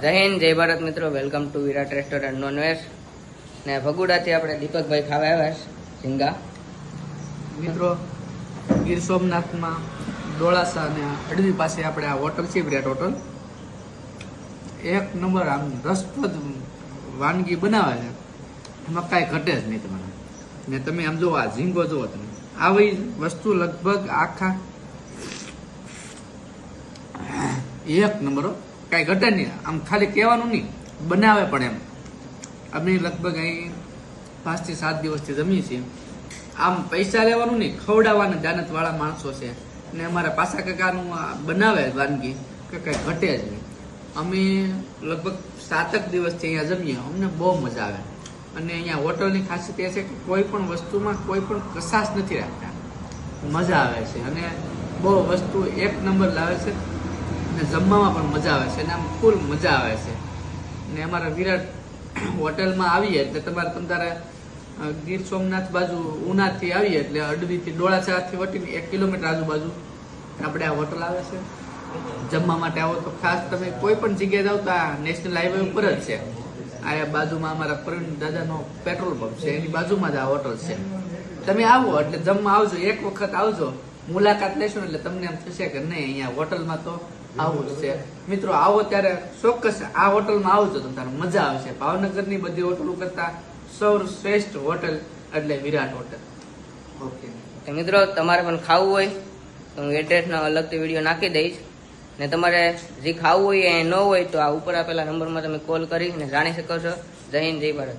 જય હિન્દ જય ભારત મિત્રો, welcome to Virat restaurant nonveg. ને ભગુડાથી આપણે દીપકભાઈ ખાવા આવ્યા છે ઝીંગા. મિત્રો ગીર સોમનાથમાં ડોળાસા અને અડવી પાસે આપણે આ હોટલ છે વિરાટ હોટલ. એક નંબર આમ રસપ્રદ વાનગી બનાવે છે, એમાં કાંઈ ઘટે જ નહીં તમારે. ને તમે આમ જુઓ, આ ઝીંગો જુઓ તમે, આવી વસ્તુ લગભગ આખા એક નંબર, કાંઈ ઘટે નહીં. આમ ખાલી કહેવાનું નહીં, બનાવે પણ એમ. અમે લગભગ અહીં 5 થી 7 દિવસથી જમીએ છીએ. આમ પૈસા લેવાનું નહીં, ખવડાવવાના જાનત વાળા માણસો છે. ને અમારા પાસા કાકાનું બનાવે વાનગી કે કઈ ઘટે જ નહીં. અમે લગભગ 7 દિવસથી અહીંયા જમીએ, અમને બહુ મજા આવે. અને અહીંયા હોટલની ખાસિયત એ છે કે કોઈ પણ વસ્તુમાં કોઈ પણ કસાશ નથી રાખતા, મજા આવે છે. અને બહુ વસ્તુ એક નંબર લાવે છે, અને જમવામાં પણ મજા આવે છે, અને આમ ફૂલ મજા આવે છે. ને અમારા વિરાટ હોટલમાં આવીએ એટલે તમારે ગીર સોમનાથ બાજુ ઉનાથી આવીએ એટલે અડવીથી ડોળાસાથી વટીને 1 કિલોમીટર આજુબાજુ આપણે આ હોટલ આવે છે. જમવા માટે આવો તો ખાસ તમે કોઈ પણ જગ્યાએ જાઓ તો આ નેશનલ હાઈવે ઉપર જ છે. આ બાજુમાં અમારા પ્રવીણ દાદાનો પેટ્રોલ પંપ છે, એની બાજુમાં જ આ હોટલ છે. તમે આવો એટલે જમવા આવજો, એક વખત આવજો, મુલાકાત લેશો એટલે તમને એમ થશે કે નહીં અહીંયા હોટલમાં તો આવું જ છે. મિત્રો આવો ત્યારે ચોક્કસ આ હોટલમાં આવજો, તો તારે મજા આવશે. ભાવનગરની બધી હોટલો કરતા સૌશ્રેષ્ઠ હોટલ એટલે વિરાટ હોટલ. ઓકે તો મિત્રો તમારે પણ ખાવું હોય તો હું એડ્રેસનો અલગથી વિડીયો નાખી દઈશ. ને તમારે જે ખાવું હોય એ ન હોય તો આ ઉપર આપેલા નંબરમાં તમે કોલ કરીને જાણી શકો છો. જય હિન્દ જય ભારત.